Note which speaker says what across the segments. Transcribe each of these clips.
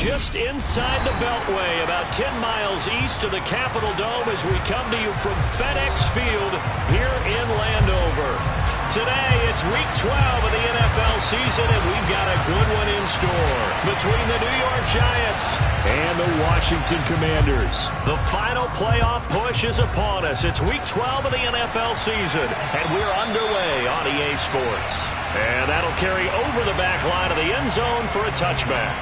Speaker 1: just inside the Beltway, about 10 miles east of the Capitol Dome as we come to you from FedEx Field here in Landover. Today, it's Week 12 of the NFL season, and we've got a good one in store between the New York Giants and the Washington Commanders. The final playoff push is upon us. It's Week 12 of the NFL season, and we're underway on EA Sports. And that'll carry over the back line of the end zone for a touchback.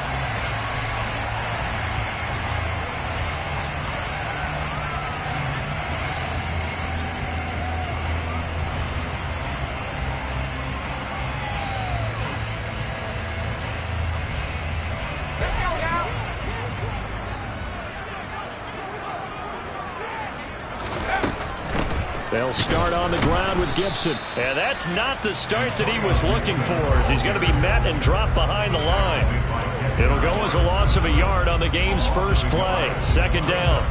Speaker 1: They'll start on the ground with Gibson. And that's not the start that he was looking for, as he's going to be met and dropped behind the line. It'll go as a loss of a yard on the game's first play. Second down.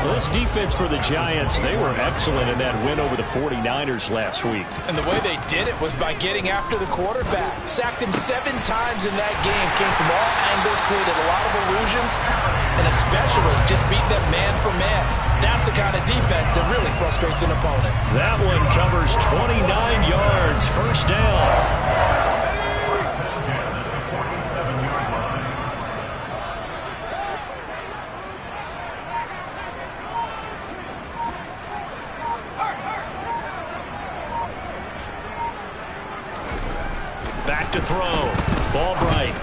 Speaker 1: Well, this defense for the Giants, they were excellent in that win over the 49ers last week.
Speaker 2: And the way they did it was by getting after the quarterback. Sacked him 7 times in that game. Came from all angles, created a lot of illusions, and especially just beating them man for man. That's the kind of defense that really frustrates an opponent.
Speaker 1: That one covers 29 yards. First down. Back to throw. Ball bright.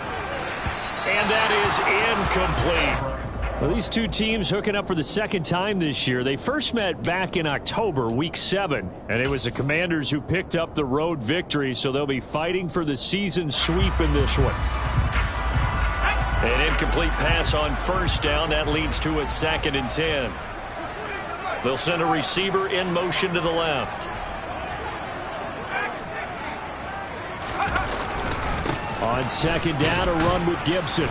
Speaker 1: And that is incomplete. Well, these two teams hooking up for the second time this year. They first met back in October, Week 7. And it was the Commanders who picked up the road victory, so they'll be fighting for the season sweep in this one. An incomplete pass on first down. That leads to a 2nd and 10. They'll send a receiver in motion to the left. On second down, a run with Gibson.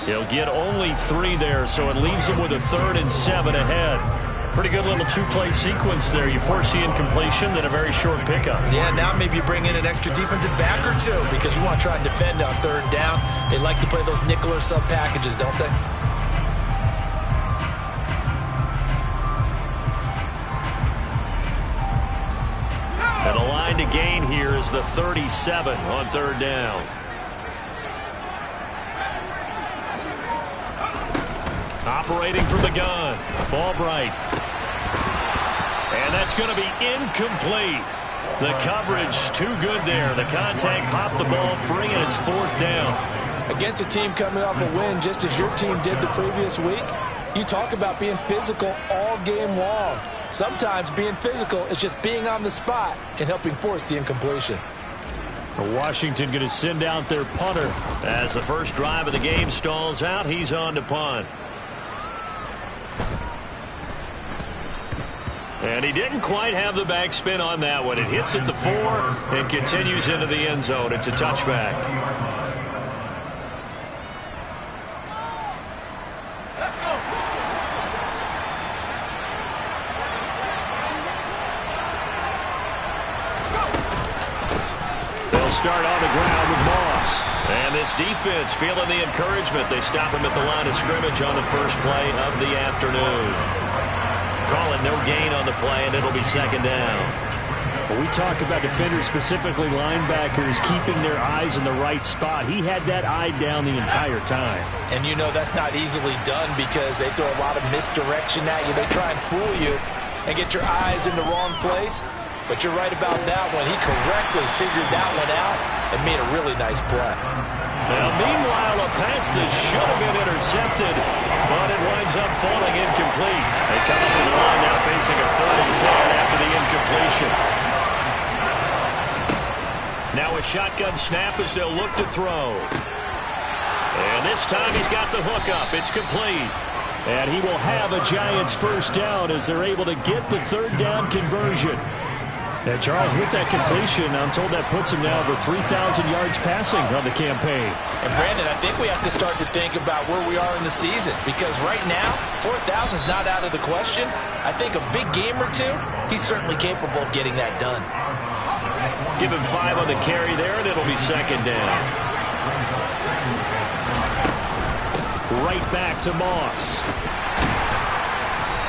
Speaker 1: He'll get only 3 there, so it leaves him with a 3rd and 7 ahead. Pretty good little 2-play sequence there. You force the incompletion, then a very short pickup.
Speaker 2: Yeah, now maybe you bring in an extra defensive back or two because you want to try and defend on 3rd down. They like to play those nickel or sub packages, don't they?
Speaker 1: And a line to gain here is the 37 on 3rd down. Operating from the gun. Ball bright. And that's going to be incomplete. The coverage too good there. The contact popped the ball free, and it's 4th down.
Speaker 2: Against a team coming off a win just as your team did the previous week, you talk about being physical all game long. Sometimes being physical is just being on the spot and helping force the incompletion.
Speaker 1: Washington going to send out their punter. As the first drive of the game stalls out, he's on to punt. And he didn't quite have the backspin on that one. It hits at the 4 and continues into the end zone. It's a touchback. Start on the ground with Moss. And this defense feeling the encouragement. They stop him at the line of scrimmage on the first play of the afternoon. Calling no gain on the play, and it'll be 2nd down. Well, we talk about defenders, specifically linebackers, keeping their eyes in the right spot. He had that eye down the entire time.
Speaker 2: And you know that's not easily done because they throw a lot of misdirection at you. They try and fool you and get your eyes in the wrong place. But you're right about that one. He correctly figured that one out and made a really nice play.
Speaker 1: Now, meanwhile, a pass that should have been intercepted, but it winds up falling incomplete. They come up to the line now facing a 3rd and 10 after the incompletion. Now a shotgun snap as they'll look to throw. And this time he's got the hook up. It's complete. And he will have a Giants first down as they're able to get the 3rd down conversion. And Charles, with that completion, I'm told that puts him now over 3,000 yards passing on the campaign.
Speaker 2: And Brandon, I think we have to start to think about where we are in the season because right now, 4,000 is not out of the question. I think a big game or two, he's certainly capable of getting that done.
Speaker 1: Give him 5 on the carry there, and it'll be 2nd down. Right back to Moss.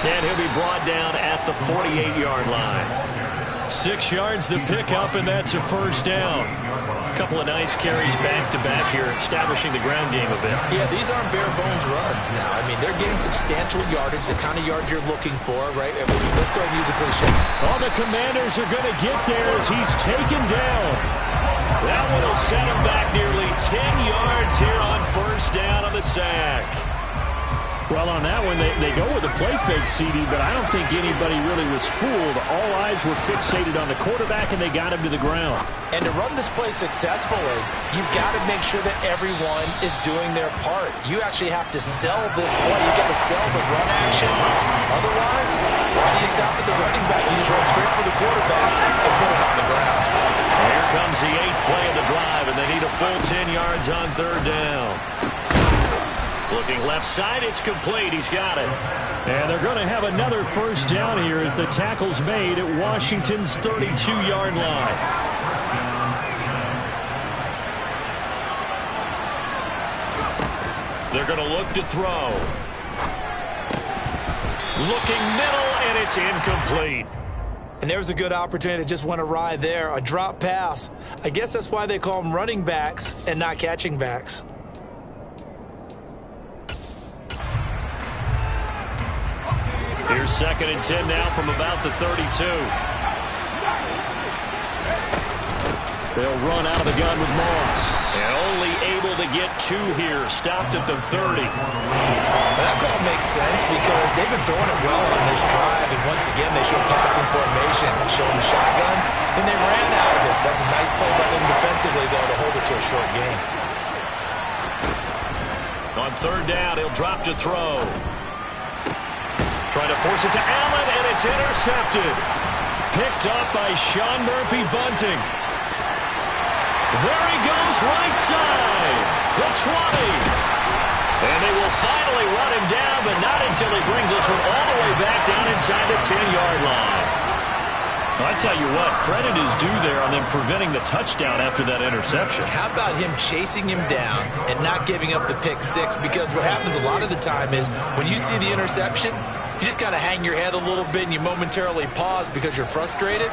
Speaker 1: And he'll be brought down at the 48-yard line. 6 yards to pick up, and that's a first down. A couple of nice carries back-to-back here, establishing the ground game a bit.
Speaker 2: Yeah, these aren't bare-bones runs now. I mean, they're getting substantial yardage, the kind of yards you're looking for, right? I mean, let's go ahead and use a cliche.
Speaker 1: All the Commanders are going to get there as he's taken down. That one will set him back nearly 10 yards here on first down on the sack. Well, on that one, they go with a play fake, CD, but I don't think anybody really was fooled. All eyes were fixated on the quarterback, and they got him to the ground.
Speaker 2: And to run this play successfully, you've got to make sure that everyone is doing their part. You actually have to sell this play. You've got to sell the run action. Otherwise, why do you stop at the running back? You just run straight for the quarterback and put him on the ground.
Speaker 1: Here comes the 8th play of the drive, and they need a full 10 yards on third down. Looking left side, it's complete. He's got it. And they're going to have another first down here as the tackle's made at Washington's 32-yard line. They're going to look to throw. Looking middle, and it's incomplete.
Speaker 2: And there was a good opportunity that just went awry there. A drop pass. I guess that's why they call them running backs and not catching backs.
Speaker 1: Here's 2nd and 10 now from about the 32. They'll run out of the gun with Moss. And only able to get 2 here. Stopped at the 30.
Speaker 2: That call makes sense because they've been throwing it well on this drive. And once again, they show passing formation. Showing the shotgun. Then they ran out of it. That's a nice play by them defensively, though, to hold it to a short game.
Speaker 1: On third down, he'll drop to throw. Trying to force it to Allen, and it's intercepted. Picked up by Sean Murphy-Bunting. There he goes, right side. The 20. And they will finally run him down, but not until he brings this one all the way back down inside the 10-yard line. I tell you what, credit is due there on them preventing the touchdown after that interception.
Speaker 2: How about him chasing him down and not giving up the pick six? Because what happens a lot of the time is when you see the interception, you just kind of hang your head a little bit and you momentarily pause because you're frustrated.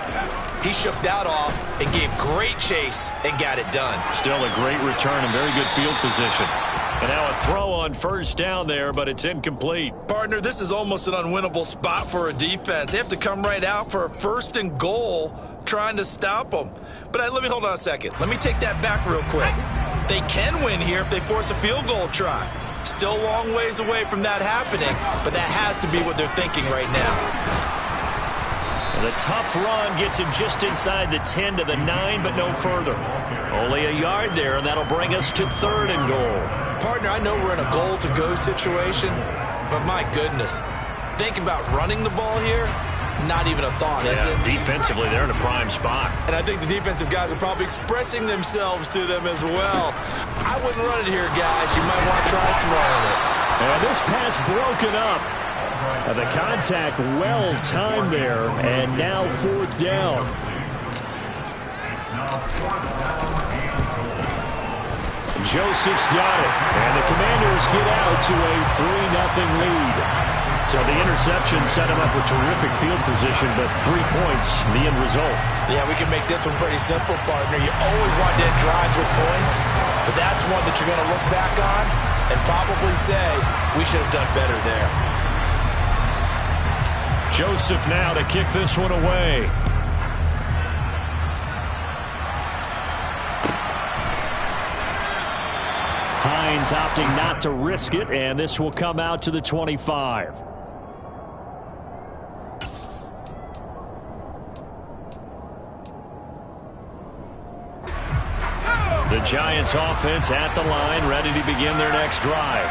Speaker 2: He shook that off and gave great chase and got it done.
Speaker 1: Still a great return and very good field position. And now a throw on first down there, but it's incomplete.
Speaker 2: Partner, this is almost an unwinnable spot for a defense. They have to come right out for a 1st and goal trying to stop them. But let me hold on a second. Let me take that back real quick. They can win here if they force a field goal try. Still a long ways away from that happening, but that has to be what they're thinking right now.
Speaker 1: The tough run gets him just inside the 10 to the 9, but no further. Only a yard there, and that'll bring us to 3rd and goal.
Speaker 2: Partner, I know we're in a goal-to-go situation, but my goodness, think about running the ball here. Not even a thought, is it?
Speaker 1: Defensively, they're in a prime spot.
Speaker 2: And I think the defensive guys are probably expressing themselves to them as well. I wouldn't run it here, guys. You might want to try throwing it.
Speaker 1: And this pass broken up. The contact well timed there, and now 4th down. Joseph's got it, and the Commanders get out to a 3-0 lead. So the interception set him up with terrific field position, but 3 points, the end result.
Speaker 2: Yeah, we can make this one pretty simple, partner. You always want to end drives with points, but that's one that you're going to look back on and probably say, we should have done better there.
Speaker 1: Joseph now to kick this one away. Hines opting not to risk it, and this will come out to the 25. The Giants offense at the line, ready to begin their next drive.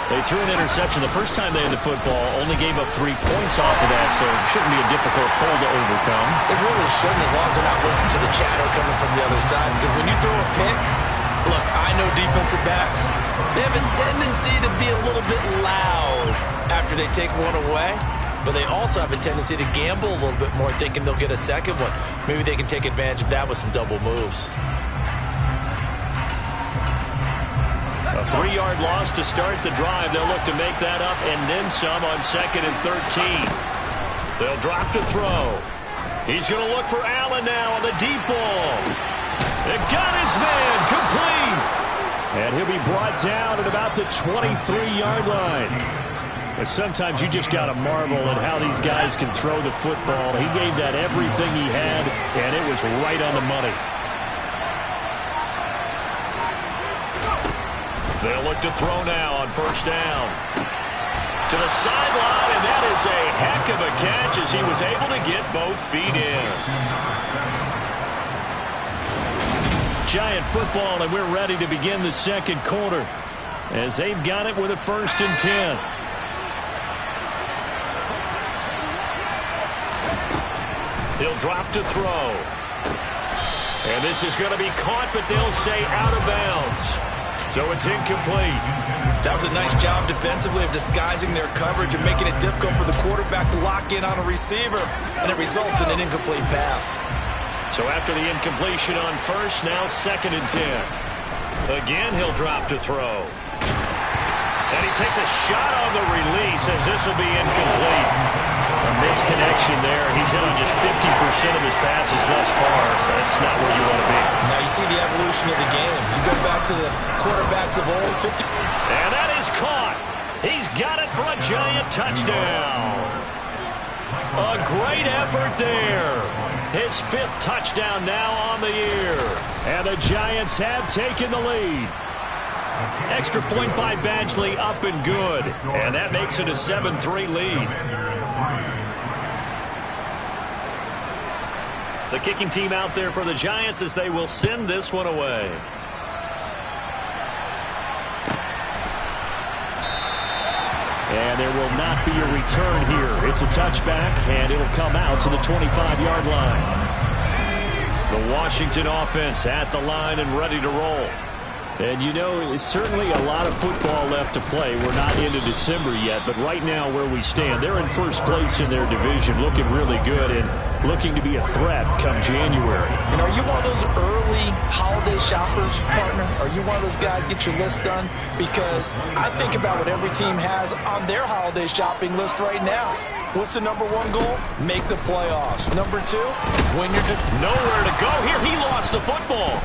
Speaker 1: They threw an interception the first time they had the football, only gave up 3 points off of that, so it shouldn't be a difficult hole to overcome.
Speaker 2: It really shouldn't, as long as they're not listening to the chatter coming from the other side, because when you throw a pick, look, I know defensive backs, they have a tendency to be a little bit loud after they take one away, but they also have a tendency to gamble a little bit more, thinking they'll get a second one. Maybe they can take advantage of that with some double moves.
Speaker 1: A 3-yard loss to start the drive. They'll look to make that up and then some on 2nd and 13. They'll drop to throw. He's going to look for Allen now on the deep ball. It got his man complete. And he'll be brought down at about the 23-yard line. But sometimes you just got to marvel at how these guys can throw the football. He gave that everything he had, and it was right on the money. They'll look to throw now on 1st down. To the sideline, and that is a heck of a catch as he was able to get both feet in. Giant football, and we're ready to begin the 2nd quarter as they've got it with a 1st and 10. He'll drop to throw. And this is going to be caught, but they'll say out of bounds. So it's incomplete.
Speaker 2: That was a nice job defensively of disguising their coverage and making it difficult for the quarterback to lock in on a receiver. And it results in an incomplete pass.
Speaker 1: So after the incompletion on 1st, now 2nd and 10. Again, he'll drop to throw. And he takes a shot on the release as this will be incomplete. A misconnection there. He's hit on just 50% of his passes thus far. That's not where you want to be.
Speaker 2: Now you see the evolution of the game. You go back to the quarterbacks of old.
Speaker 1: And that is caught. He's got it for a Giant touchdown. A great effort there. His 5th touchdown now on the year. And the Giants have taken the lead. Extra point by Badgley, up and good. And that makes it a 7-3 lead. The kicking team out there for the Giants as they will send this one away. And there will not be a return here. It's a touchback, and it'll come out to the 25-yard line. The Washington offense at the line and ready to roll. And, you know, it's certainly a lot of football left to play. We're not into December yet, but right now where we stand, they're in 1st place in their division, looking really good and looking to be a threat come January.
Speaker 2: And are you one of those early holiday shoppers, partner? Are you one of those guys get your list done? Because I think about what every team has on their holiday shopping list right now. What's the #1 goal? Make the playoffs. #2, win your...
Speaker 1: Nowhere to go here. He lost the football.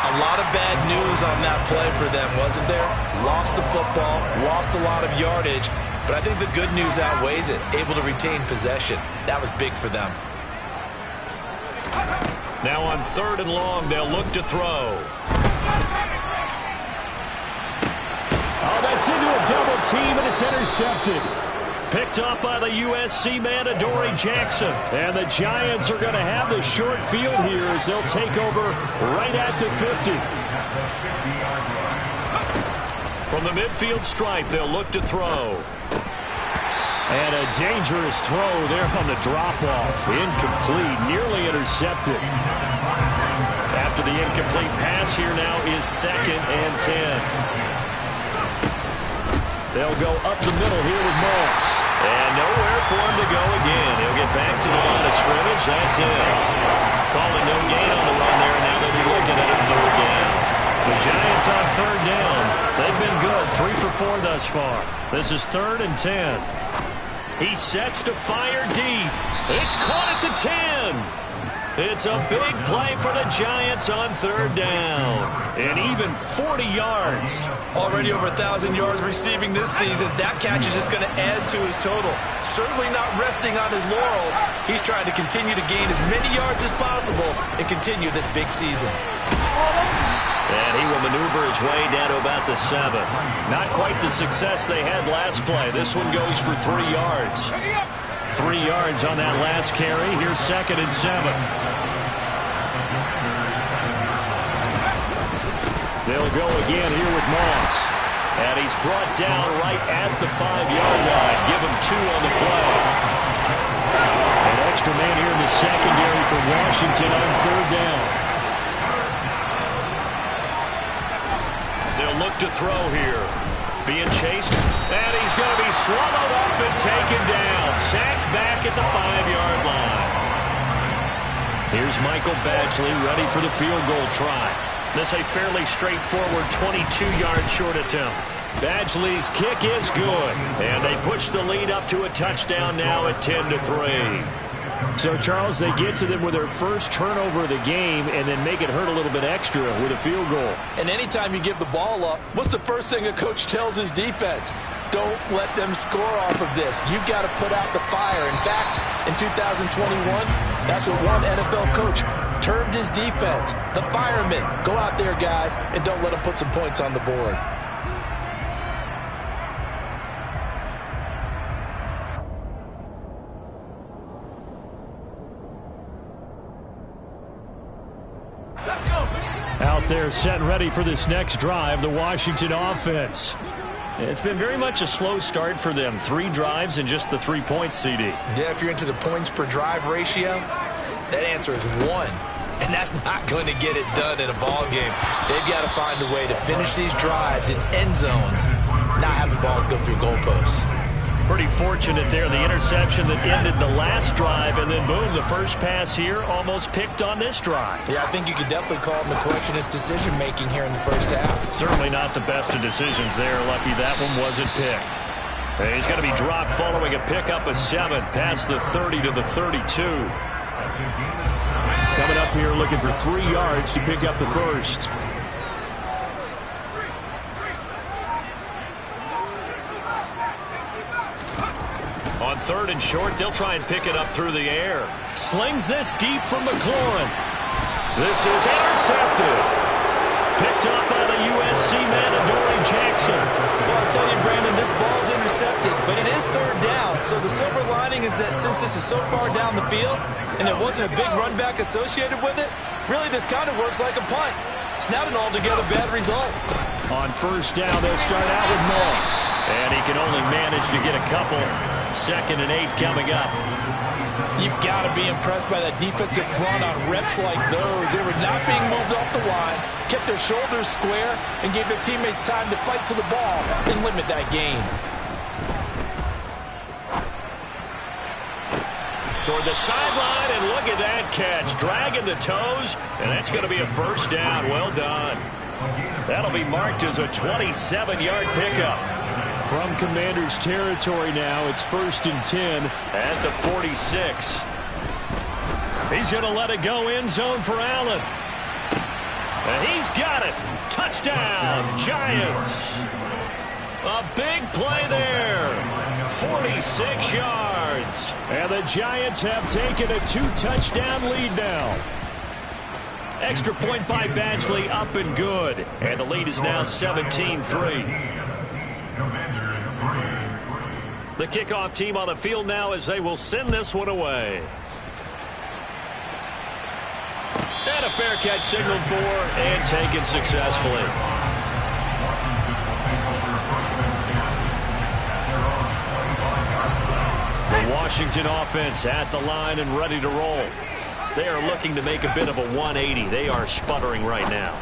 Speaker 2: A lot of bad news on that play for them, wasn't there? Lost the football, lost a lot of yardage, but I think the good news outweighs it. Able to retain possession. That was big for them.
Speaker 1: Now on 3rd and long, they'll look to throw. Oh, that's into a double team, and it's intercepted. Picked up by the USC man, Adoree Jackson. And the Giants are going to have the short field here as they'll take over right at the 50. From the midfield stripe, they'll look to throw. And a dangerous throw there on the drop-off. Incomplete, nearly intercepted. After the incomplete pass, here now is 2nd and 10. They'll go up the middle here with Moss. And nowhere for him to go again. He'll get back to the line of scrimmage. That's it. Calling no gain on the run there. Now they'll be looking at a 3rd down. The Giants on 3rd down. They've been good. 3 for 4 thus far. This is 3rd and 10. He sets to fire deep. It's caught at the 10. It's a big play for the Giants on 3rd down. And even 40 yards.
Speaker 2: Already over 1,000 yards receiving this season. That catch is just going to add to his total. Certainly not resting on his laurels. He's trying to continue to gain as many yards as possible and continue this big season.
Speaker 1: And he will maneuver his way down to about the 7. Not quite the success they had last play. This one goes for 3 yards. 3 yards on that last carry. Here's 2nd and 7. They'll go again here with Moss. And he's brought down right at the 5-yard line. Give him 2 on the play. An extra man here in the secondary for Washington on 3rd down. They'll look to throw here. Being chased, and he's going to be swallowed up and taken down. Sacked back at the 5-yard line. Here's Michael Badgley ready for the field goal try. This a fairly straightforward 22-yard short attempt. Badgley's kick is good, and they push the lead up to a touchdown now at 10-3.
Speaker 3: So, Charles, they get to them with their first turnover of the game and then make it hurt a little bit extra with a field goal.
Speaker 2: And anytime you give the ball up, what's the first thing a coach tells his defense? Don't let them score off of this. You've got to put out the fire. In fact, in 2021, that's what one NFL coach termed his defense. The firemen. Go out there, guys, and don't let them put some points on the board.
Speaker 3: Out there set and ready for this next drive, the Washington offense.
Speaker 1: It's been very much a slow start for them. 3 drives and just the 3 points, CD.
Speaker 2: Yeah, if you're into the points per drive ratio, that answer is 1. And that's not going to get it done in a ball game. They've got to find a way to finish these drives in end zones, not having balls go through goalposts.
Speaker 1: Pretty fortunate there, the interception that ended the last drive, and then boom, the first pass here almost picked on this drive.
Speaker 2: Yeah, I think you could definitely call him the question is decision-making here in the first half.
Speaker 1: Certainly not the best of decisions there. Lucky that one wasn't picked. He's going to be dropped following a pickup of 7 past the 30 to the 32.
Speaker 3: Coming up here looking for 3 yards to pick up the first.
Speaker 1: On 3rd and short, they'll try and pick it up through the air. Slings this deep from McLaurin. This is intercepted. Picked up by the USC man, Adoree Jackson.
Speaker 2: Well, I'll tell you, Brandon, this ball's intercepted, but it is 3rd down. So the silver lining is that since this is so far down the field and there wasn't a big run back associated with it, really this kind of works like a punt. It's not an altogether bad result.
Speaker 3: On 1st down, they'll start out with Moss.
Speaker 1: And he can only manage to get a couple. 2nd and 8 coming up.
Speaker 2: You've got to be impressed by that defensive front on reps like those. They were not being moved off the line, kept their shoulders square, and gave their teammates time to fight to the ball and limit that gain.
Speaker 1: Toward the sideline, and look at that catch. Dragging the toes, and that's going to be a 1st down. Well done. That'll be marked as a 27-yard pickup.
Speaker 3: From Commander's territory now, it's 1st and 10.
Speaker 1: At the 46. He's going to let it go end zone for Allen. And he's got it. Touchdown, Giants. A big play there. 46 yards.
Speaker 3: And the Giants have taken a 2-touchdown lead now.
Speaker 1: Extra point by Badgley, up and good. And the lead is now 17-3. The kickoff team on the field now as they will send this one away. And a fair catch signaled for and taken successfully. The Washington offense at the line and ready to roll. They are looking to make a bit of a 180. They are sputtering right now.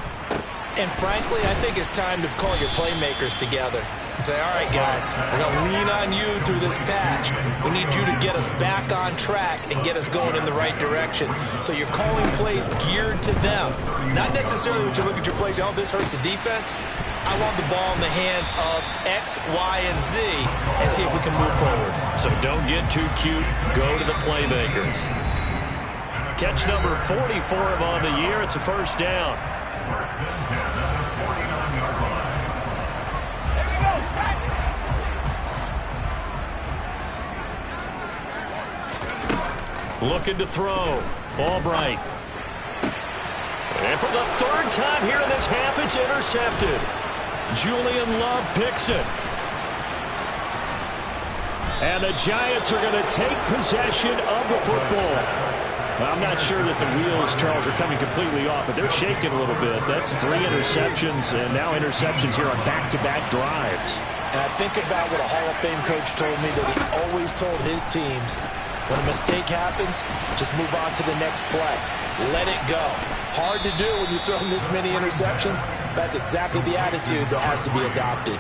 Speaker 2: And frankly, I think it's time to call your playmakers together and say, all right, guys, we're going to lean on you through this patch. We need you to get us back on track and get us going in the right direction. So you're calling plays geared to them. Not necessarily when you look at your plays, oh, this hurts the defense. I want the ball in the hands of X, Y, and Z and see if we can move forward.
Speaker 1: So don't get too cute. Go to the playmakers. Catch number 44 on the year. It's a 1st down. Looking to throw. Albright. And for the 3rd time here in this half, it's intercepted. Julian Love picks it.
Speaker 3: And the Giants are going to take possession of the football. Well, I'm not sure that the wheels, Charles, are coming completely off, but they're shaking a little bit. That's 3 interceptions, and now interceptions here on back-to-back drives.
Speaker 2: And I think about what a Hall of Fame coach told me that he always told his teams, when a mistake happens, just move on to the next play. Let it go. Hard to do when you've thrown this many interceptions. That's exactly the attitude that has to be adopted.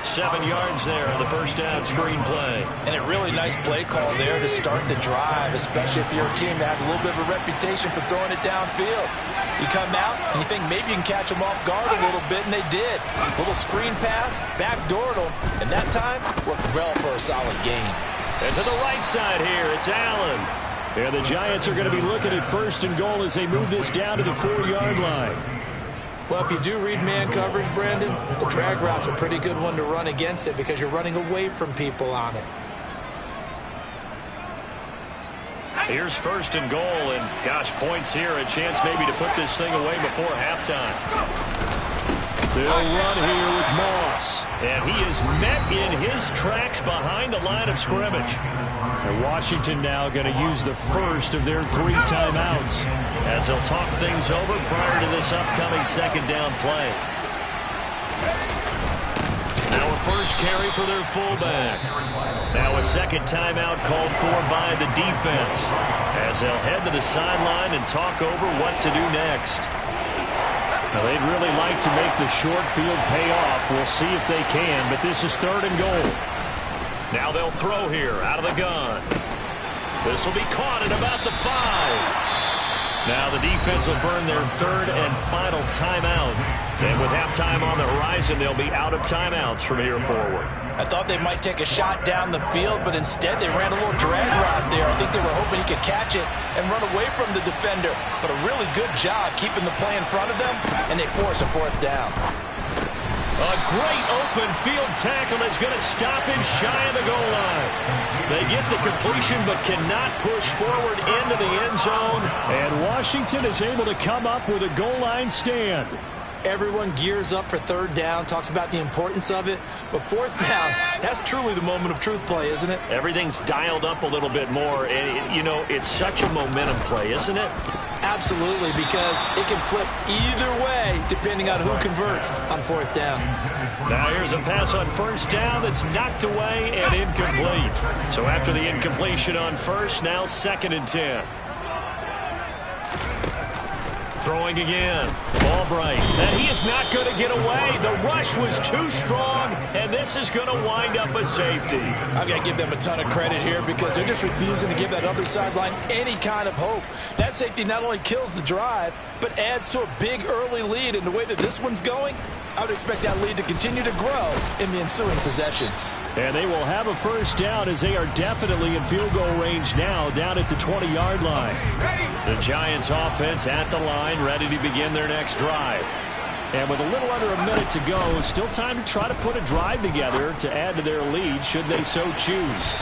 Speaker 1: 7 yards there on the first down screen play.
Speaker 2: And a really nice play call there to start the drive, especially if you're a team that has a little bit of a reputation for throwing it downfield. You come out and you think maybe you can catch them off guard a little bit, and they did. A little screen pass, backdoored them, and that time worked well for a solid gain.
Speaker 1: And to the right side here, it's Allen.
Speaker 3: And the Giants are going to be looking at first and goal as they move this down to the 4-yard line.
Speaker 2: Well, if you do read man coverage, Brandon, the drag route's a pretty good one to run against it because you're running away from people on it.
Speaker 1: Here's first and goal, and gosh, points here, a chance maybe to put this thing away before halftime.
Speaker 3: They'll run here with Moss.
Speaker 1: And he is met in his tracks behind the line of scrimmage.
Speaker 3: And Washington now going to use the first of their 3 timeouts
Speaker 1: as they'll talk things over prior to this upcoming second down play. Now a first carry for their fullback. Now a second timeout called for by the defense as they'll head to the sideline and talk over what to do next.
Speaker 3: Now, they'd really like to make the short field pay off. We'll see if they can, but this is third and goal.
Speaker 1: Now they'll throw here out of the gun. This will be caught at about the 5. Now the defense will burn their third and final timeout. And with halftime on the horizon, they'll be out of timeouts from here forward.
Speaker 2: I thought they might take a shot down the field, but instead they ran a little drag route there. I think they were hoping he could catch it and run away from the defender. But a really good job keeping the play in front of them, and they force a fourth down.
Speaker 1: A great open field tackle that's going to stop him shy of the goal line. They get the completion but cannot push forward into the end zone.
Speaker 3: And Washington is able to come up with a goal line stand.
Speaker 2: Everyone gears up for third down, talks about the importance of it. But fourth down, that's truly the moment of truth play, isn't it?
Speaker 1: Everything's dialed up a little bit more. And, you know, it's such a momentum play, isn't it?
Speaker 2: Absolutely, because it can flip either way depending on who converts on fourth down.
Speaker 1: Now here's a pass on first down that's knocked away and incomplete. So after the incompletion on first, now 2nd and 10. Throwing again. Albright. And he is not going to get away. The rush was too strong, and this is going to wind up a safety.
Speaker 2: I've got to give them a ton of credit here because they're just refusing to give that other sideline any kind of hope. That safety not only kills the drive, but adds to a big early lead. And the way that this one's going, I would expect that lead to continue to grow in the ensuing possessions.
Speaker 3: And they will have a first down as they are definitely in field goal range now, down at the 20-yard line.
Speaker 1: The Giants offense at the line, ready to begin their next drive.
Speaker 3: And with a little under a minute to go, still time to try to put a drive together to add to their lead should they so choose.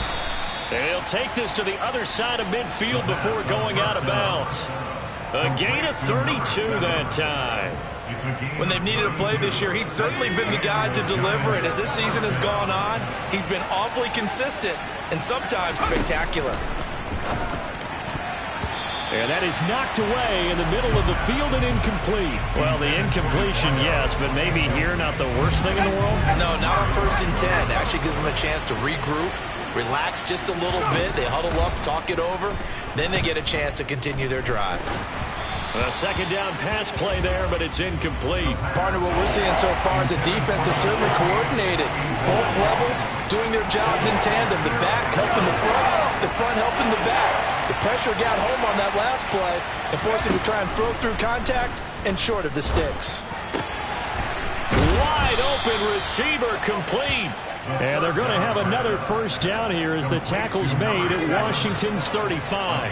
Speaker 1: They'll take this to the other side of midfield before going out of bounds. A gain of 32 that time.
Speaker 2: When they've needed a play this year, he's certainly been the guy to deliver it. As this season has gone on, he's been awfully consistent and sometimes spectacular.
Speaker 3: And that is knocked away in the middle of the field and incomplete.
Speaker 1: Well, the incompletion, yes, but maybe here not the worst thing in the world?
Speaker 2: No, not on 1st and 10. Actually gives them a chance to regroup, relax just a little bit. They huddle up, talk it over. Then they get a chance to continue their drive.
Speaker 1: A second down pass play there, but it's incomplete.
Speaker 2: Partner, what we're seeing so far is the defense is certainly coordinated. Both levels doing their jobs in tandem. The back helping the front helping the back. The pressure got home on that last play and forced him to try and throw through contact and short of the sticks.
Speaker 1: Wide open receiver complete.
Speaker 3: And they're going to have another first down here as the tackle's made at Washington's 35.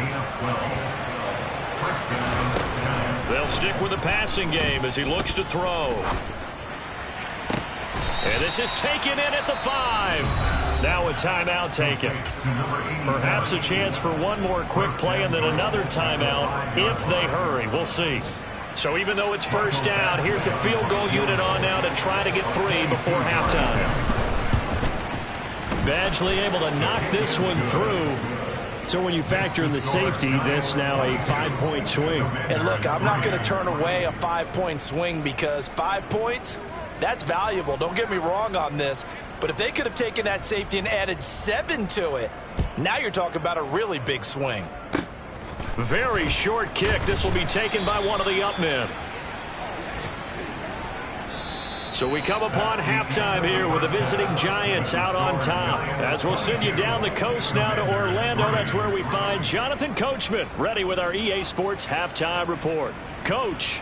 Speaker 1: They'll stick with the passing game as he looks to throw. And this is taken in at the 5. Now a timeout taken. Perhaps a chance for one more quick play and then another timeout if they hurry. We'll see. So even though it's first down, here's the field goal unit on now to try to get 3 before halftime. Badgley able to knock this one through.
Speaker 3: So when you factor in the safety, this now a 5-point swing.
Speaker 2: And look, I'm not going to turn away a 5-point swing because 5 points, that's valuable. Don't get me wrong on this. But if they could have taken that safety and added 7 to it, now you're talking about a really big swing.
Speaker 1: Very short kick. This will be taken by one of the up men. So we come upon halftime here with the visiting Giants out on top. As we'll send you down the coast now to Orlando, that's where we find Jonathan Coachman ready with our EA Sports halftime report. Coach.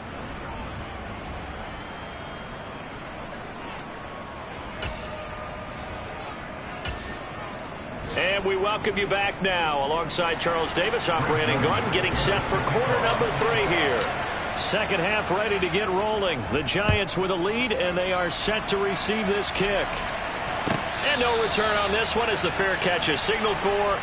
Speaker 1: And we welcome you back now. Alongside Charles Davis, I'm Brandon Gordon, getting set for quarter number 3 here. Second half ready to get rolling. The Giants with a lead, and they are set to receive this kick. And no return on this one as the fair catch is signaled for.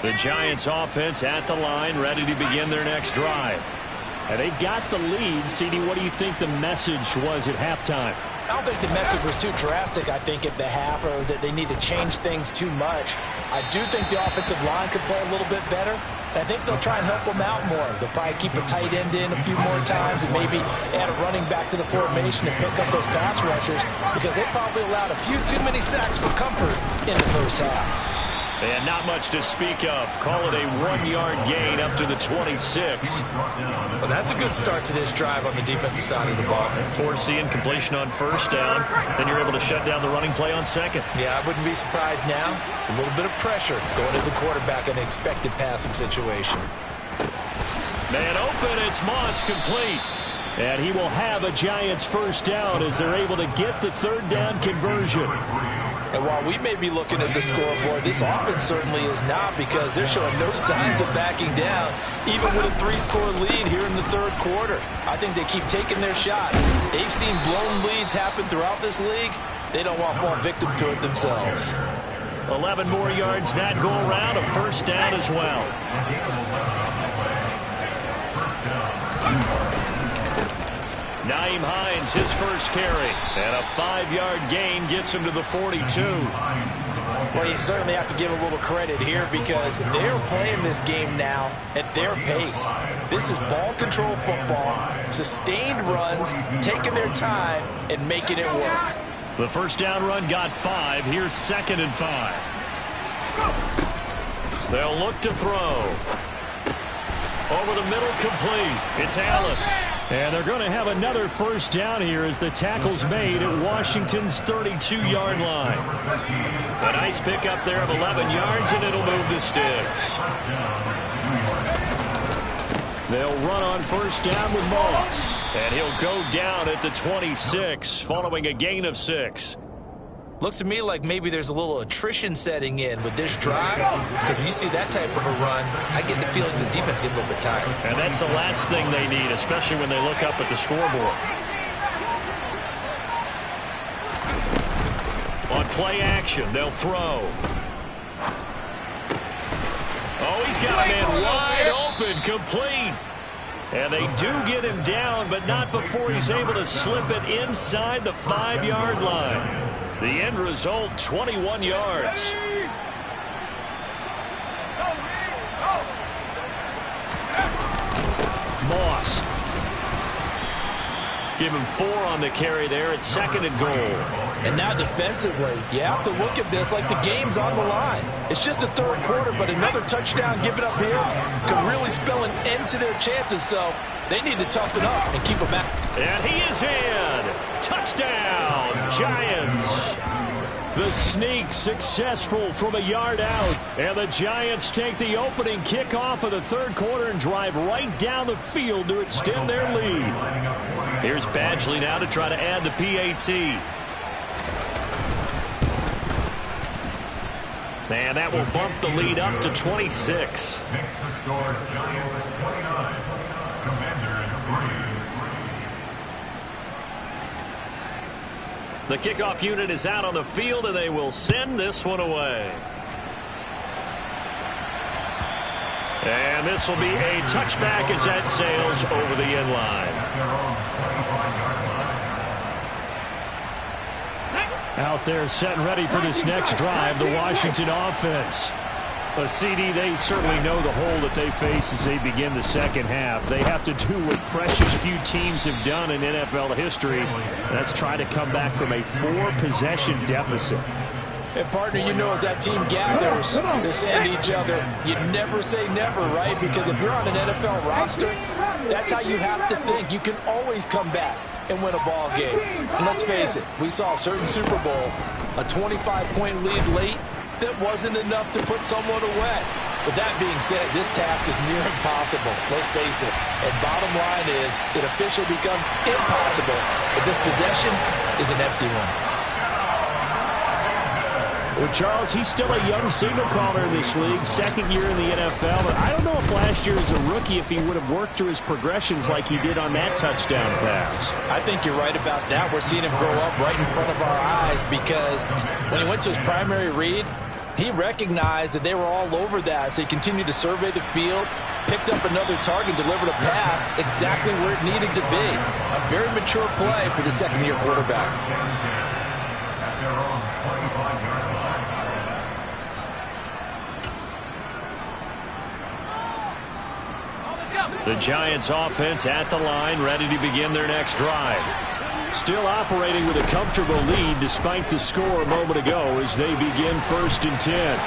Speaker 1: The Giants offense at the line, ready to begin their next drive. And they've got the lead. CD, what do you think the message was at halftime?
Speaker 2: I don't think the message was too drastic, I think, at the half, or that they need to change things too much. I do think the offensive line could play a little bit better. I think they'll try and help them out more. They'll probably keep a tight end in a few more times and maybe add a running back to the formation and pick up those pass rushers, because they probably allowed a few too many sacks for comfort in the first half.
Speaker 1: And not much to speak of. Call it a 1-yard gain up to the 26.
Speaker 2: Well, that's a good start to this drive on the defensive side of the ball.
Speaker 1: Forcing completion on first down. Then you're able to shut down the running play on second.
Speaker 2: Yeah, I wouldn't be surprised now. A little bit of pressure going to the quarterback in an expected passing situation.
Speaker 1: Man open, it's Moss complete. And he will have a Giants first down as they're able to get the third down conversion.
Speaker 2: And while we may be looking at the scoreboard, this offense certainly is not, because they're showing no signs of backing down, even with a 3-score lead here in the third quarter. I think they keep taking their shots. They've seen blown leads happen throughout this league. They don't want to fall victim to it themselves.
Speaker 1: 11 more yards that go around, a first down as well. Nyheim Hines, his first carry, and a 5-yard gain gets him to the 42.
Speaker 2: Well, you certainly have to give a little credit here, because they're playing this game now at their pace. This is ball control football, sustained runs, taking their time and making it work.
Speaker 1: The first down run got 5. Here's 2nd and 5. They'll look to throw. Over the middle, complete. It's Allen. And they're going to have another first down here as the tackle's made at Washington's 32-yard line. A nice pickup there of 11 yards, and it'll move the sticks. They'll run on first down with Moss. And he'll go down at the 26 following a gain of 6.
Speaker 2: Looks to me like maybe there's a little attrition setting in with this drive, because when you see that type of a run, I get the feeling the defense gets a little bit tired.
Speaker 1: And that's the last thing they need, especially when they look up at the scoreboard. On play action, they'll throw. Oh, he's got a man wide open, complete. And they do get him down, but not before he's able to slip it inside the 5-yard line. The end result, 21 yards. Moss. Give him 4 on the carry there at 2nd and goal.
Speaker 2: And now defensively, you have to look at this like the game's on the line. It's just the third quarter, but another touchdown given up here could really spell an end to their chances. So they need to toughen up and keep them out.
Speaker 1: And he is in. Touchdown, Giants. The sneak successful from a yard out. And the Giants take the opening kickoff of the third quarter and drive right down the field to extend their lead. Here's Badgley now to try to add the PAT. And that will bump the lead up to 26.
Speaker 4: Next to score, Giants 29, Commanders 3.
Speaker 1: The kickoff unit is out on the field, and they will send this one away. And this will be a touchback as that sails over the end line. Out there set and ready for this next drive, the Washington offense.
Speaker 3: A CD, they certainly know the hole that they face as they begin the second half. They have to do what precious few teams have done in NFL history. That's try to come back from a 4-possession deficit.
Speaker 2: And, partner, you know, as that team gathers to send each other, you never say never, right? Because if you're on an NFL roster, that's how you have to think. You can always come back and win a ball game. And let's face it, we saw a certain Super Bowl, a 25-point lead late, that wasn't enough to put someone away. But that being said, this task is near impossible. Let's face it. And bottom line is, it officially becomes impossible if this possession is an empty one.
Speaker 3: Well, Charles, he's still a young signal caller in this league, second year in the NFL. But I don't know if last year as a rookie, if he would have worked through his progressions like he did on that touchdown pass.
Speaker 2: I think you're right about that. We're seeing him grow up right in front of our eyes because when he went to his primary read, he recognized that they were all over that, so he continued to survey the field, picked up another target, delivered a pass exactly where it needed to be. A very mature play for the second-year quarterback.
Speaker 1: The Giants offense at the line, ready to begin their next drive. Still operating with a comfortable lead despite the score a moment ago as they begin 1st and 10.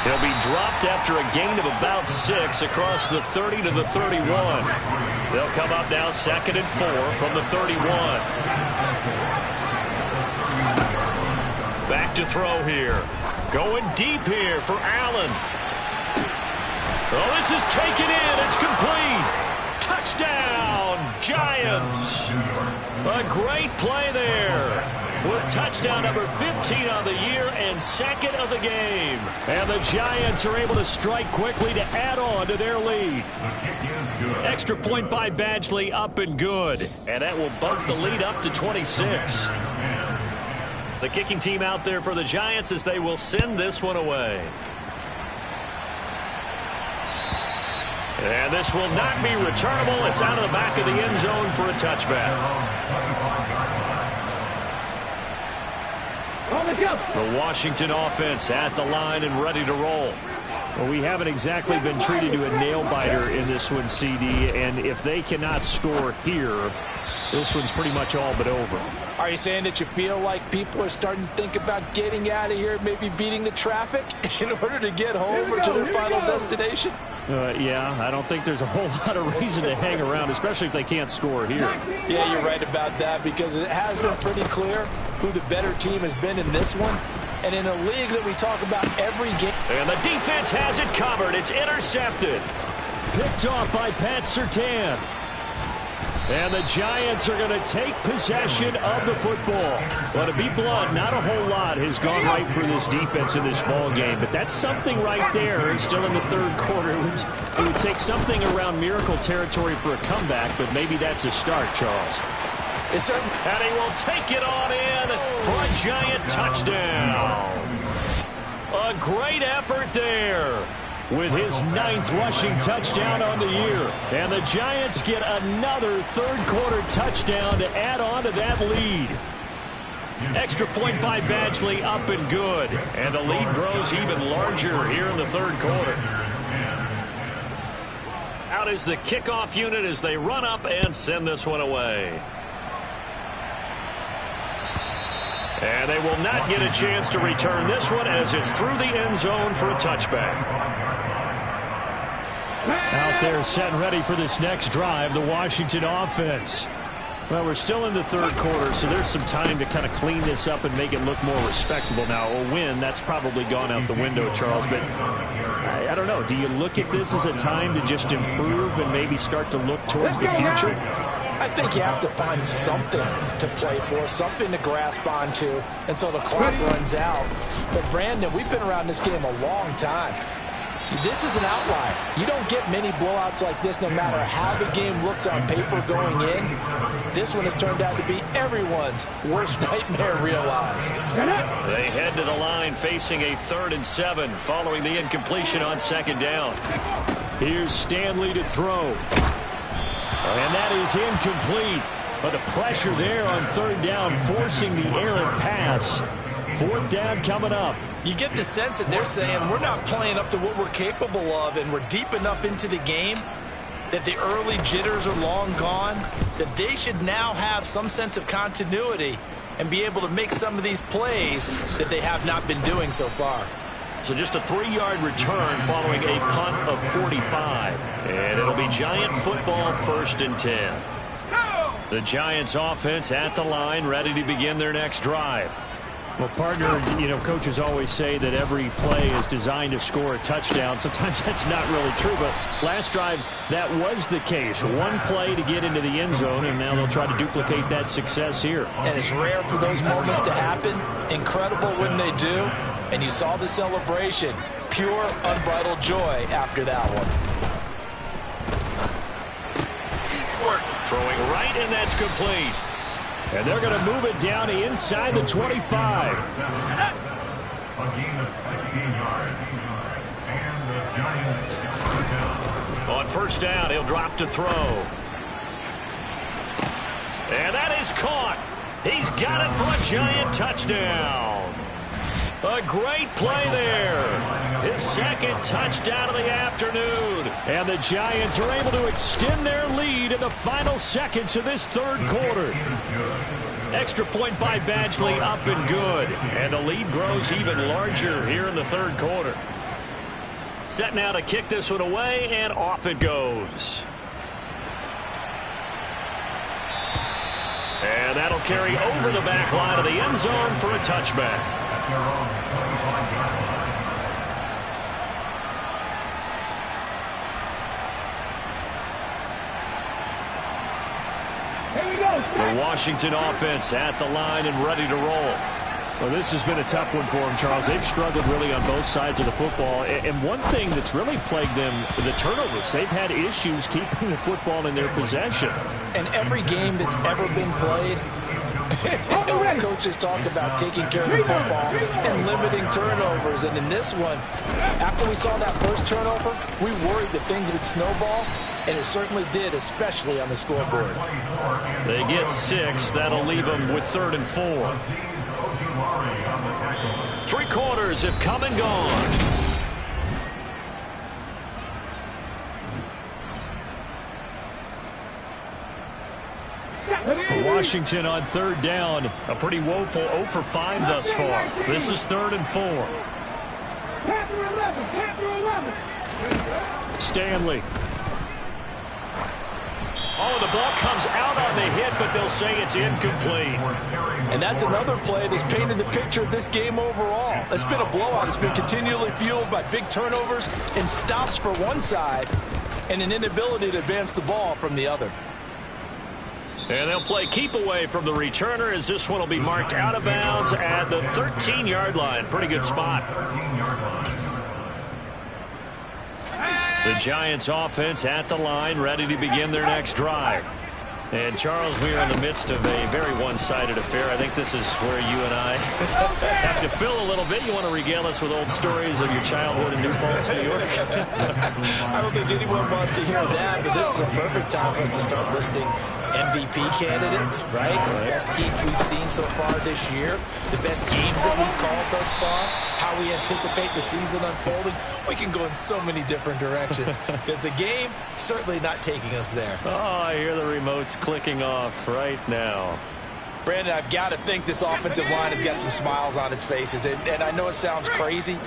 Speaker 1: He'll be dropped after a gain of about 6 across the 30 to the 31. They'll come up now 2nd and 4 from the 31. Back to throw here. Going deep here for Allen. Oh, this is taken in. It's complete. Touchdown, Giants. A great play there. With touchdown number 15 on the year and 2nd of the game. And the Giants are able to strike quickly to add on to their lead. Extra point by Badgley, up and good. And that will bump the lead up to 26. The kicking team out there for the Giants as they will send this one away. And this will not be returnable. It's out of the back of the end zone for a touchback. The Washington offense at the line and ready to roll. Well, we haven't exactly been treated to a nail-biter in this one, CD. And if they cannot score here, this one's pretty much all but over.
Speaker 2: Are you saying that you feel like people are starting to think about getting out of here, maybe beating the traffic in order to get home or to their final destination?
Speaker 3: Yeah, I don't think there's a whole lot of reason to hang around, especially if they can't score here.
Speaker 2: Yeah, you're right about that because it has been pretty clear who the better team has been in this one. And in a league that we talk about every game.
Speaker 1: And the defense has it covered. It's intercepted.
Speaker 3: Picked off by Pat Surtain. And the Giants are going to take possession of the football. Well, to be blunt, not a whole lot has gone right for this defense in this ball game. But that's something right there. It's still in the 3rd quarter. It would take something around miracle territory for a comeback, but maybe that's a start, Charles.
Speaker 1: And he will take it on in for a Giant touchdown. A great effort there. With his 9th rushing touchdown on the year. And the Giants get another 3rd quarter touchdown to add on to that lead. Extra point by Badgley, up and good. And the lead grows even larger here in the 3rd quarter. Out is the kickoff unit as they run up and send this one away. And they will not get a chance to return this one as it's through the end zone for a touchback.
Speaker 3: Out there set and ready for this next drive, the Washington offense. Well, we're still in the 3rd quarter, so there's some time to kind of clean this up and make it look more respectable. Now, a win, that's probably gone out the window, Charles, but I don't know. Do you look at this as a time to just improve and maybe start to look towards the future?
Speaker 2: I think you have to find something to play for, something to grasp onto until the clock runs out. But, Brandon, we've been around this game a long time. This is an outlier. You don't get many blowouts like this no matter how the game looks on paper going in. This one has turned out to be everyone's worst nightmare realized.
Speaker 1: They head to the line facing a 3rd and 7 following the incompletion on 2nd down.
Speaker 3: Here's Stanley to throw. And that is incomplete. But the pressure there on 3rd down forcing the errant pass. 4th down coming up.
Speaker 2: You get the sense that they're saying we're not playing up to what we're capable of, and we're deep enough into the game that the early jitters are long gone, that they should now have some sense of continuity and be able to make some of these plays that they have not been doing so far.
Speaker 1: So just a 3-yard return following a punt of 45. And it'll be Giant football, 1st and 10. The Giants offense at the line, ready to begin their next drive.
Speaker 3: Well, partner, coaches always say that every play is designed to score a touchdown. Sometimes that's not really true, but last drive, that was the case. One play to get into the end zone, and now they'll try to duplicate that success here.
Speaker 2: And it's rare for those moments to happen. Incredible when they do. And you saw the celebration. Pure, unbridled joy after that one.
Speaker 1: Throwing right, and that's complete.
Speaker 3: And they're going to move it down inside the 25.
Speaker 4: A gain of 16 yards. And the Giants are down.
Speaker 1: On 1st down, he'll drop to throw. And that is caught. He's got it for a Giant touchdown. A great play there. His 2nd touchdown of the afternoon. And the Giants are able to extend their lead in the final seconds of this 3rd quarter. Extra point by Badgley, up and good. And the lead grows even larger here in the 3rd quarter. Set now to kick this one away, and off it goes. And that'll carry over the back line of the end zone for a touchback. The Washington offense at the line and ready to roll.
Speaker 3: Well, this has been a tough one for them, Charles. They've struggled really on both sides of the football. And one thing that's really plagued them, the turnovers. They've had issues keeping the football in their possession.
Speaker 2: And every game that's ever been played, coaches talk about taking care of the football and limiting turnovers. And in this one, after we saw that first turnover, we worried that things would snowball, and it certainly did, especially on the scoreboard.
Speaker 1: They get 6. That'll leave them with 3rd and 4. 3 quarters have come and gone.
Speaker 3: Washington on 3rd down.
Speaker 1: A pretty woeful 0 for 5 thus far. This is 3rd and 4.
Speaker 3: Stanley.
Speaker 1: Oh, the ball comes out on the hit, but they'll say it's incomplete.
Speaker 2: And that's another play that's painted the picture of this game overall. It's been a blowout. It's been continually fueled by big turnovers and stops for one side and an inability to advance the ball from the other.
Speaker 1: And they'll play keep away from the returner as this one will be marked out of bounds at the 13-yard line. Pretty good spot. The Giants offense at the line, ready to begin their next drive. And, Charles, we are in the midst of a very one-sided affair. I think this is where you and I have to fill a little bit. You want to regale us with old stories of your childhood in New Paltz, New York?
Speaker 2: I don't think anyone wants to hear that, but this is a perfect time for us to start listing MVP candidates, right? The best teams we've seen so far this year, the best games that we've called thus far, how we anticipate the season unfolding. We can go in so many different directions because the game certainly not taking us there.
Speaker 1: Oh, I hear the remotes clicking off right now.
Speaker 2: Brandon, I've got to think this offensive line has got some smiles on its faces. And I know it sounds crazy,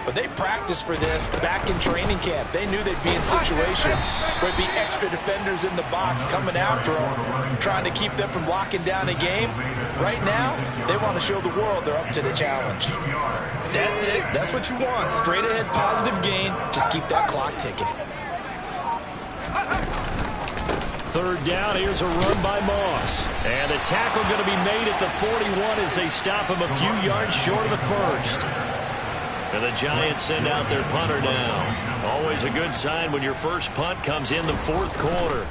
Speaker 2: but they practiced for this back in training camp. They knew they'd be in situations where there'd be extra defenders in the box coming after them, trying to keep them from locking down a game. Right now, they want to show the world they're up to the challenge. That's it. That's what you want. Straight ahead, positive gain. Just keep that clock ticking.
Speaker 1: 3rd down, here's a run by Moss. And the tackle going to be made at the 41 as they stop him a few yards short of the first. And the Giants send out their punter now. Always a good sign when your first punt comes in the 4th quarter.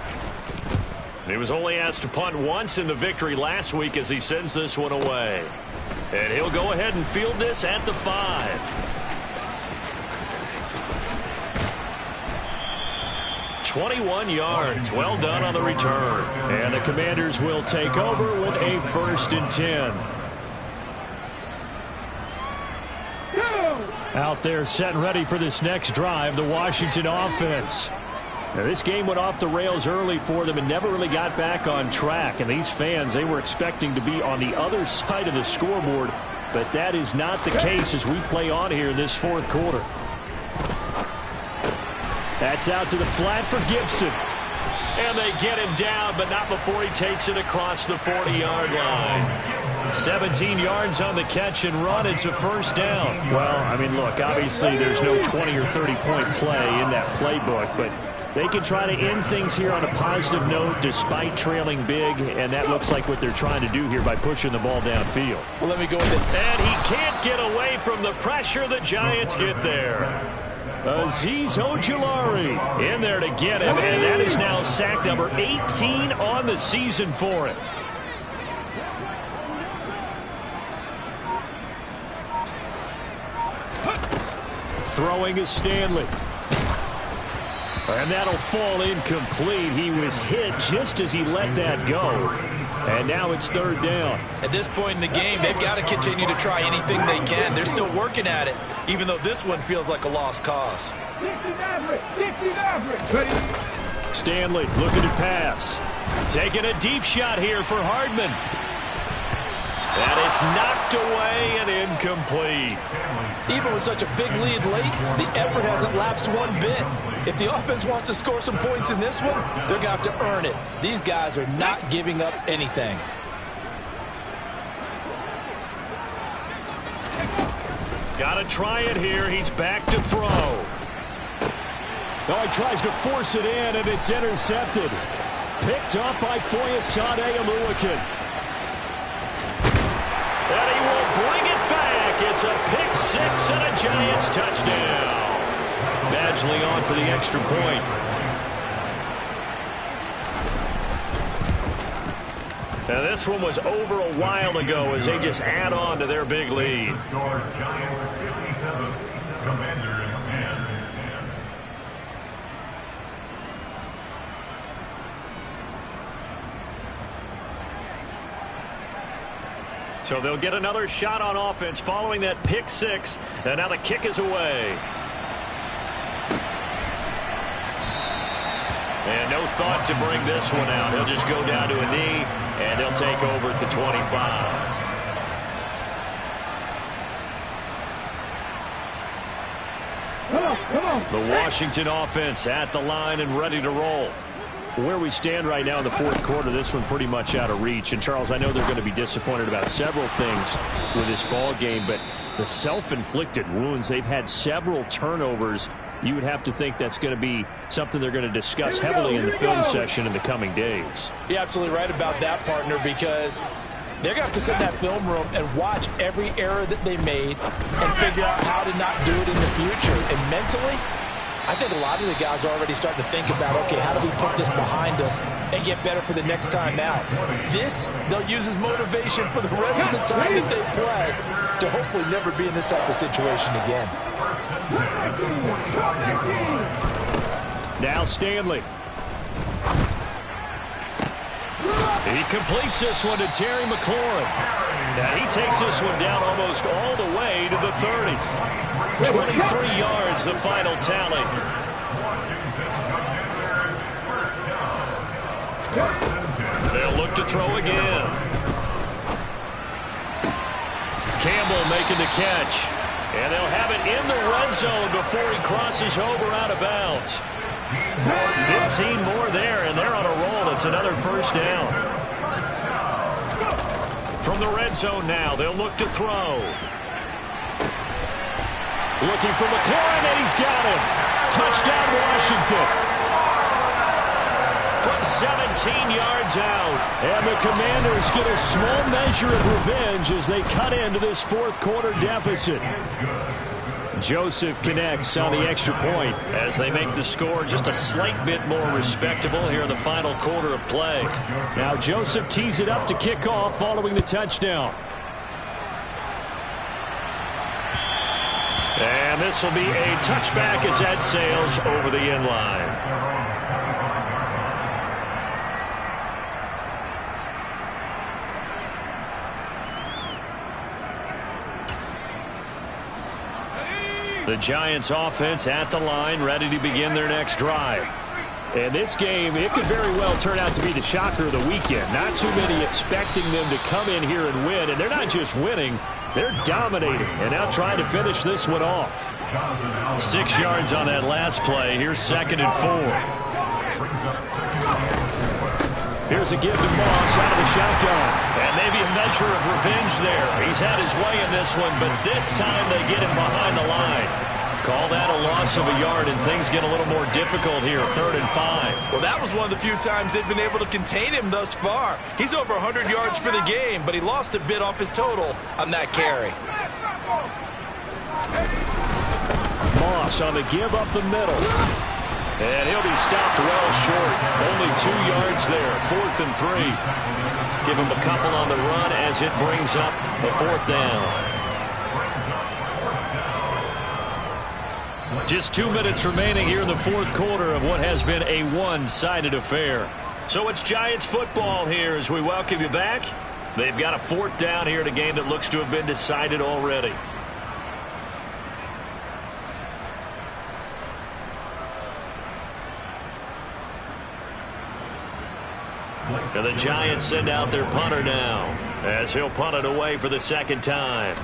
Speaker 1: He was only asked to punt once in the victory last week as he sends this one away. And he'll go ahead and field this at the 5. 21 yards. Well done on the return.
Speaker 3: And the Commanders will take over with a 1st and 10. Out there set and ready for this next drive, the Washington offense. Now, this game went off the rails early for them and never really got back on track. And these fans, they were expecting to be on the other side of the scoreboard, but that is not the case as we play on here in this fourth quarter. That's out to the flat for Gibson.
Speaker 1: And they get him down, but not before he takes it across the 40-yard line. 17 yards on the catch and run. It's a first down.
Speaker 3: Well, I mean, look, obviously there's no 20 or 30-point play in that playbook, but they can try to end things here on a positive note despite trailing big, and that looks like what they're trying to do here by pushing the ball downfield.
Speaker 2: Well, let me go with it.
Speaker 1: And he can't get away from the pressure. The Giants get there. Azeez Ojulari in there to get him, and that is now sack number 18 on the season for him.
Speaker 3: Throwing is Stanley. And that'll fall incomplete. He was hit just as he let that go. And now it's third down.
Speaker 2: At this point in the game, they've got to continue to try anything they can. They're still working at it, even though this one feels like a lost cause.
Speaker 3: Stanley looking to pass.
Speaker 1: Taking a deep shot here for Hardman. And it's knocked away and incomplete.
Speaker 2: Even with such a big lead late, the effort hasn't lapsed one bit. If the offense wants to score some points in this one, they're going to have to earn it. These guys are not giving up anything.
Speaker 1: Got to try it here. He's back to throw.
Speaker 3: Oh, he tries to force it in, and it's intercepted. Picked up by Foyesade Aluakin.
Speaker 1: And he will bring it back. It's a pick six and a Giants touchdown. Badgley on for the extra point. Now this one was over a while ago as they just add on to their big lead.
Speaker 4: Giants 57, Commanders 10.
Speaker 1: So they'll get another shot on offense following that pick six. And now the kick is away. And no thought to bring this one out. He'll just go down to a knee, and they'll take over at the 25. The Washington offense at the line and ready to roll. Where we stand right now in the fourth quarter, this one pretty much out of reach. And, Charles, I know they're going to be disappointed about several things with this ball game, but the self-inflicted wounds, they've had several turnovers. You would have to think that's going to be something they're going to discuss heavily in the film session in the coming days.
Speaker 2: You're absolutely right about that, partner, because they're going to have to sit in that film room and watch every error that they made and figure out how to not do it in the future. And mentally, I think a lot of the guys are already starting to think about, okay, how do we put this behind us and get better for the next time out? This, they'll use as motivation for the rest of the time that they play to hopefully never be in this type of situation again.
Speaker 3: Now Stanley.
Speaker 1: He completes this one to Terry McLaurin. Now he takes this one down almost all the way to the 30. 23 yards, the final tally. They'll look to throw again. Campbell making the catch. And they'll have it in the red zone before he crosses over out of bounds. 15 more there, and they're on a roll. It's another first down. From the red zone now, they'll look to throw. Looking for McLaurin, and he's got him. Touchdown, Washington. From 17 yards out. And the Commanders get a small measure of revenge as they cut into this fourth quarter deficit. Joseph connects on the extra point as they make the score just a slight bit more respectable here in the final quarter of play. Now Joseph tees it up to kick off following the touchdown. And this will be a touchback as that sails over the end line. The Giants offense at the line, ready to begin their next drive.
Speaker 3: And this game, it could very well turn out to be the shocker of the weekend. Not too many expecting them to come in here and win. And they're not just winning, they're dominating. And now trying to finish this one off.
Speaker 1: 6 yards on that last play. Here's 2nd and 4.
Speaker 3: Here's a give to Moss out of the shotgun.
Speaker 1: And maybe a measure of revenge there. He's had his way in this one, but this time they get him behind the line. Call that a loss of a yard, and things get a little more difficult here, 3rd and 5.
Speaker 2: Well, that was one of the few times they've been able to contain him thus far. He's over 100 yards for the game, but he lost a bit off his total on that carry.
Speaker 3: Moss on the give up the middle.
Speaker 1: And he'll be stopped well short. Only 2 yards there, 4th and 3. Give him a couple on the run as it brings up a 4th down. Just 2 minutes remaining here in the 4th quarter of what has been a one-sided affair. So it's Giants football here as we welcome you back. They've got a 4th down here in a game that looks to have been decided already. And the Giants send out their punter now as he'll punt it away for the 2nd time.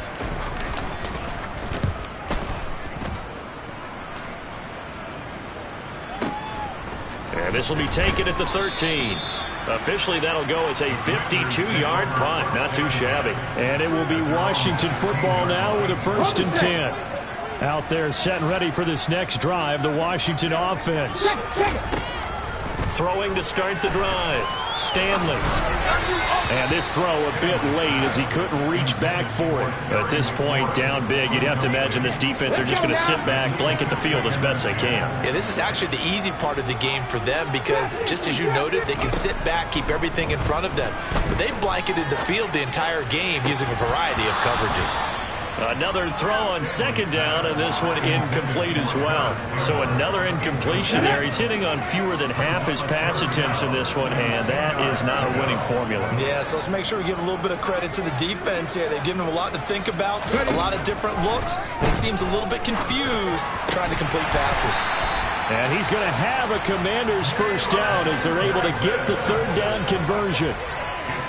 Speaker 1: And this will be taken at the 13. Officially, that'll go as a 52-yard punt. Not too shabby.
Speaker 3: And it will be Washington football now with a 1st and 10. Out there set and ready for this next drive, the Washington offense.
Speaker 1: Throwing to start the drive. Stanley.
Speaker 3: And this throw a bit late as he couldn't reach back for it.
Speaker 1: At this point, down big, you'd have to imagine this defense are just going to sit back, blanket the field as best they can.
Speaker 2: Yeah, this is actually the easy part of the game for them because, just as you noted, they can sit back, keep everything in front of them. But they've blanketed the field the entire game using a variety of coverages.
Speaker 1: Another throw on 2nd down, and this one incomplete as well. So another incompletion there. He's hitting on fewer than half his pass attempts in this one, and that is not a winning formula.
Speaker 2: Yeah, so let's make sure we give a little bit of credit to the defense here. They've given him a lot to think about, a lot of different looks. He seems a little bit confused trying to complete passes.
Speaker 3: And he's going to have a Commander's 1st down as they're able to get the 3rd down conversion.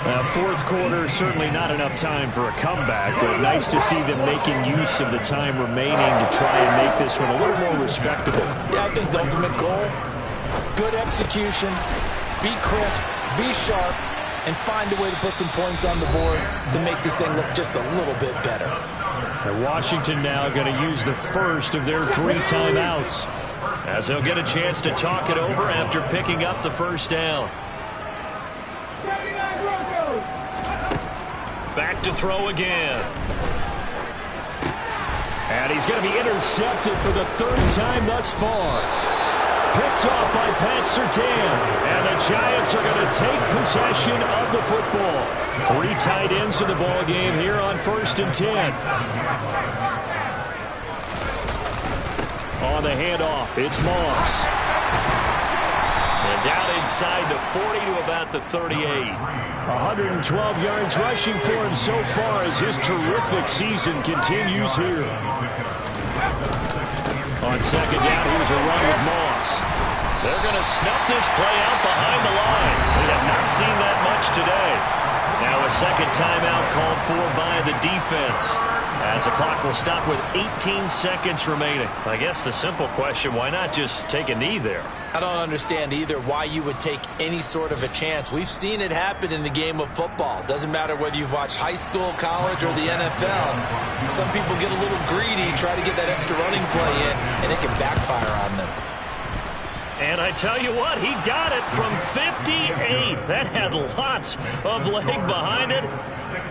Speaker 3: 4th quarter, certainly not enough time for a comeback, but nice to see them making use of the time remaining to try and make this one a little more respectable.
Speaker 2: Yeah, I think the ultimate goal, good execution, be crisp, be sharp, and find a way to put some points on the board to make this thing look just a little bit better.
Speaker 3: And Washington now going to use the first of their 3 timeouts,
Speaker 1: as they'll get a chance to talk it over after picking up the 1st down. Back to throw again.
Speaker 3: And he's going to be intercepted for the 3rd time thus far. Picked off by Pat Surtain. And the Giants are going to take possession of the football. 3 tight ends in the ball game here on 1st and 10. On the handoff, it's Moss.
Speaker 1: And down inside the 40 to about the 38.
Speaker 3: 112 yards rushing for him so far as his terrific season continues here. On 2nd down, here's a run with Moss.
Speaker 1: They're going to snuff this play out behind the line. We have not seen that much today. Now a 2nd timeout called for by the defense, as the clock will stop with 18 seconds remaining. I guess the simple question, why not just take a knee there?
Speaker 2: I don't understand either why you would take any sort of a chance. We've seen it happen in the game of football. Doesn't matter whether you've watched high school, college, or the NFL. Some people get a little greedy, try to get that extra running play in, and it can backfire on them.
Speaker 1: And I tell you what, he got it from 58. That had lots of leg behind it.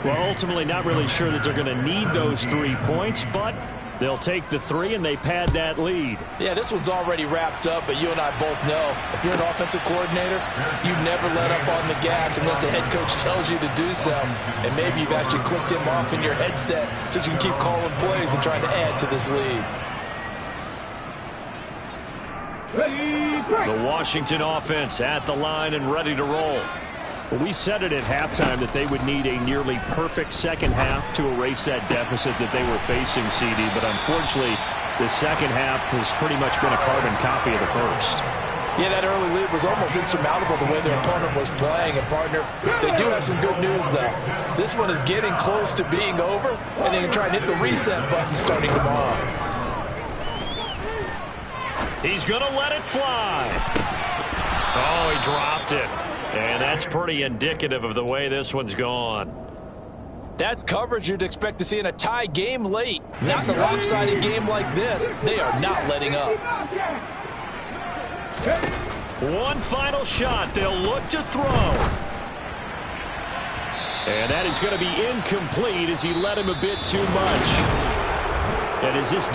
Speaker 3: Well, ultimately not really sure that they're going to need those 3 points, but they'll take the 3 and they pad that lead.
Speaker 2: Yeah, this one's already wrapped up, but you and I both know if you're an offensive coordinator, you never let up on the gas unless the head coach tells you to do so. And maybe you've actually clicked him off in your headset so you can keep calling plays and trying to add to this lead.
Speaker 1: The Washington offense at the line and ready to roll.
Speaker 3: Well, we said it at halftime that they would need a nearly perfect second half to erase that deficit that they were facing, CD. But unfortunately, The second half has pretty much been a carbon copy of the first.
Speaker 2: Yeah, that early lead was almost insurmountable the way their opponent was playing. And, partner, they do have some good news, though. This one is getting close to being over, and they can try and hit the reset button starting tomorrow.
Speaker 1: He's going to let it fly. Oh, he dropped it. And that's pretty indicative of the way this one's gone.
Speaker 2: That's coverage you'd expect to see in a tie game late. Not in a lopsided game like this. They are not letting up.
Speaker 1: One final shot. They'll look to throw. And that is going to be incomplete as he let him a bit too much. And as this